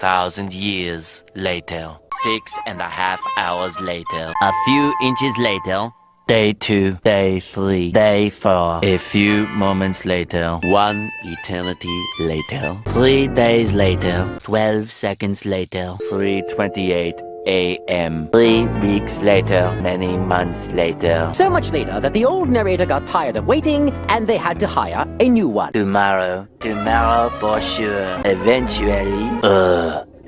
1,000 years later. 6.5 hours later. A few inches later. Day 2, day 3, day 4. A few moments later. 1 eternity later. 3 days later. 12 seconds later. 3:28 a.m. 3 weeks later. Many months later. So much later that the old narrator got tired of waiting and they had to hire a new one. Tomorrow for sure. Eventually.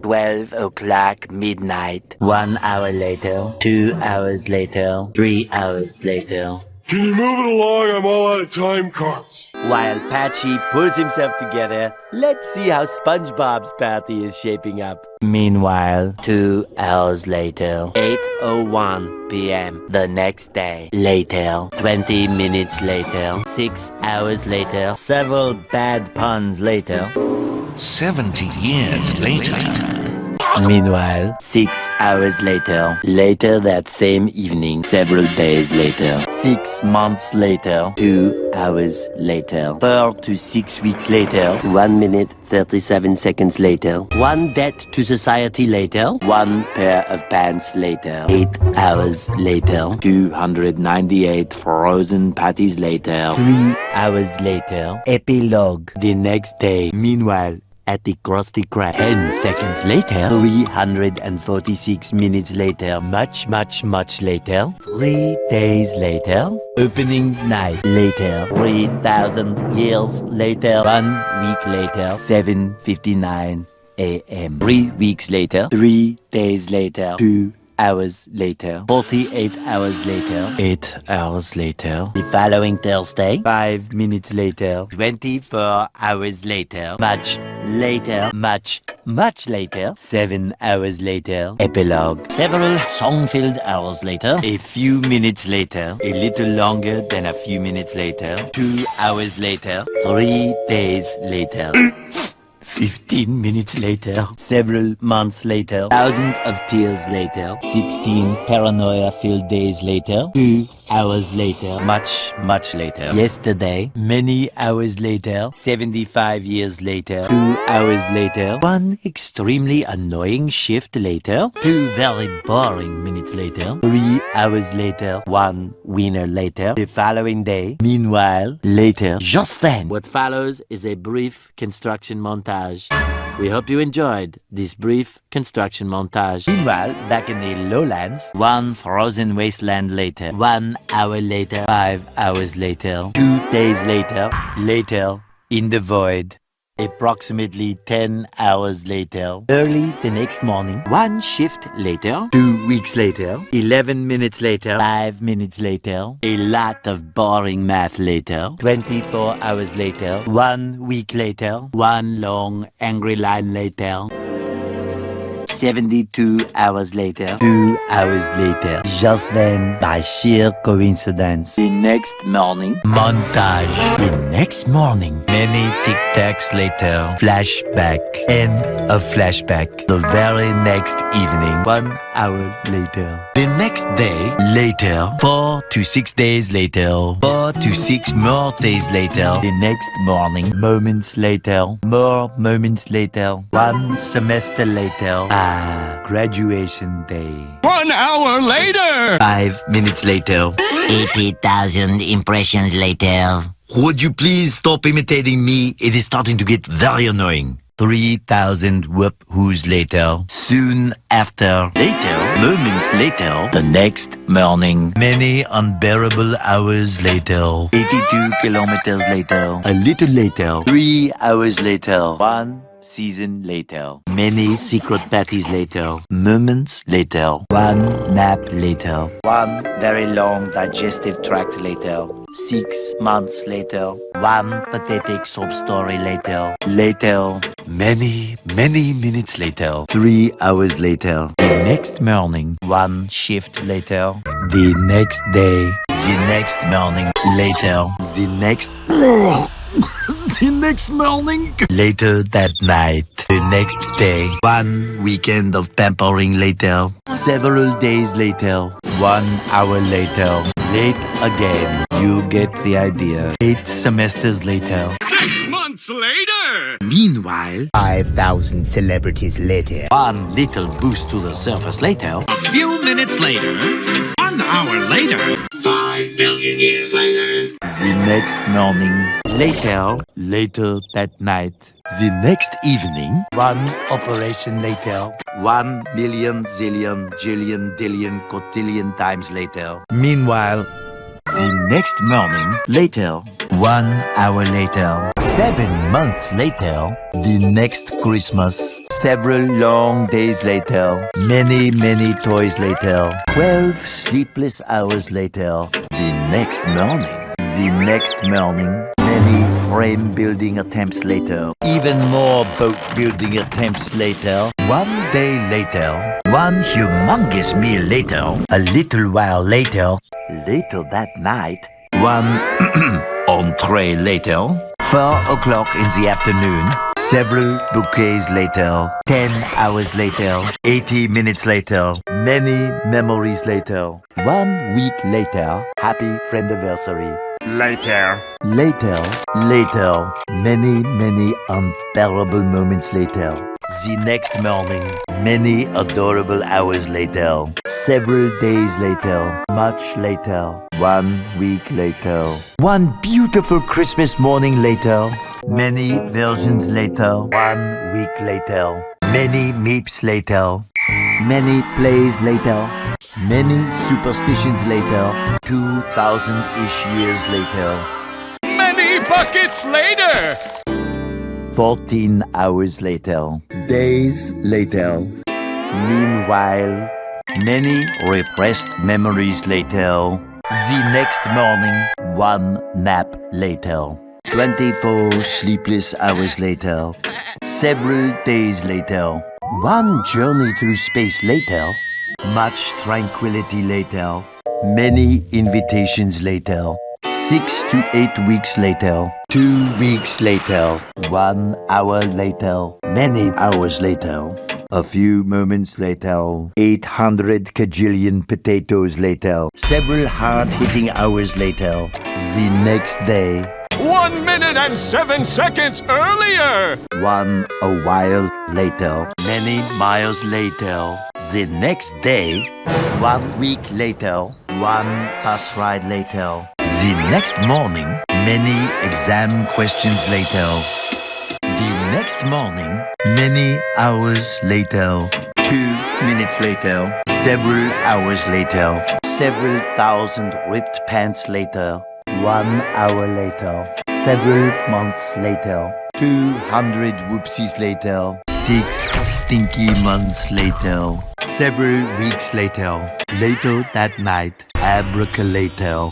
12 o'clock midnight. 1 hour later. 2 hours later. 3 hours later. Can you move it along? I'm all out of time cards. While Patchy pulls himself together, let's see how SpongeBob's party is shaping up. Meanwhile, 2 hours later, 8:01 p.m. the next day. Later, 20 minutes later, 6 hours later, several bad puns later. 70 years later. Meanwhile, 6 hours later, later that same evening, several days later, 6 months later, 2 hours later, 4 to 6 weeks later, 1 minute 37 seconds later, 1 debt to society later, 1 pair of pants later, 8 hours later, 298 frozen patties later, 3 hours later, epilogue the next day. Meanwhile, at the Krusty Krab. 10 seconds later, 346 minutes later, much later, 3 days later, opening night later, 3,000 years later, 1 week later, 7:59 a.m. 3 weeks later, 3 days later, 2 hours later, 48 hours later, 8 hours later, the following Thursday, 5 minutes later, 24 hours later, much later, much later, 7 hours later, epilogue, several song-filled hours later, a few minutes later, a little longer than a few minutes later, 2 hours later, 3 days later, 15 minutes later, several months later, thousands of tears later, 16 paranoia-filled days later, 2 hours later, much later, yesterday, many hours later, 75 years later, 2 hours later, 1 extremely annoying shift later, 2 very boring minutes later, 3 hours later, 1 winner later, the following day, meanwhile, later, just then. What follows is a brief construction montage. We hope you enjoyed this brief construction montage. Meanwhile, back in the lowlands, 1 frozen wasteland later, 1 hour later, 5 hours later, 2 days later, later in the void. Approximately 10 hours later, early the next morning, 1 shift later, 2 weeks later, 11 minutes later, 5 minutes later, a lot of boring math later, 24 hours later, 1 week later, 1 long angry line later, 72 hours later, 2 hours later. Just then, by sheer coincidence, the next morning, montage. The next morning, many tic-tacs later, flashback, end of flashback. The very next evening, 1 hour later. The next day, later, 4 to 6 days later, 4 to 6 more days later. The next morning, moments later, more moments later, 1 semester later. Graduation day. 1 hour later! 5 minutes later. 80,000 impressions later. Would you please stop imitating me? It is starting to get very annoying. 3,000 whoop-whoos later. Soon after. Later. Moments later. The next morning. Many unbearable hours later. 82 kilometers later. A little later. 3 hours later. 1 season later. Many secret parties later. Moments later. 1 nap later. 1 very long digestive tract later. 6 months later. 1 pathetic sob story later. Later. Many minutes later. 3 hours later. The next morning. 1 shift later. The next day. The next morning. Later. The next... The next morning. Later that night. The next day. 1 weekend of pampering later. Several days later. 1 hour later. Late again. You get the idea. 8 semesters later. 6 months later. Meanwhile, 5,000 celebrities later. one little boost to the surface later. A few minutes later. 1 hour later. 5 billion years later. The next morning. Later that night. The next evening. One operation later. 1 million, zillion, jillion, dillion, cotillion times later. Meanwhile, the next morning. Later. 1 hour later. 7 months later. The next Christmas. Several long days later. Many, many toys later. 12 sleepless hours later. The next morning. The next morning. Many frame building attempts later. Even more boat building attempts later. 1 day later. One humongous meal later. A little while later. Later that night. One entree later. 4 o'clock in the afternoon. Several bouquets later. 10 hours later. 80 minutes later. Many memories later. 1 week later. Happy friendiversary. Later. Many, many unbearable moments later. The next morning. Many adorable hours later. Several days later. Much later. 1 week later. One beautiful Christmas morning later. Many versions later. 1 week later. Many meeps later. Many plays later. Many superstitions later. 2,000-ish years later. Many buckets later. 14 hours later. Days later. Meanwhile, many repressed memories later. The next morning, 1 nap later. 24 sleepless hours later. Several days later. 1 journey through space later. Much tranquility later. Many invitations later. 6 to 8 weeks later. 2 weeks later. 1 hour later. Many hours later. A few moments later. 800 kajillion potatoes later. Several hard-hitting hours later. The next day. 1 minute and 7 seconds earlier. A while later. Many miles later. The next day. 1 week later. 1 bus ride later. The next morning. Many exam questions later. The next morning. Many hours later. 2 minutes later. Several hours later. Several thousand ripped pants later. 1 hour later. Several months later. 200 whoopsies later. 6 stinky months later. Several weeks later. Later that night. Abracalater.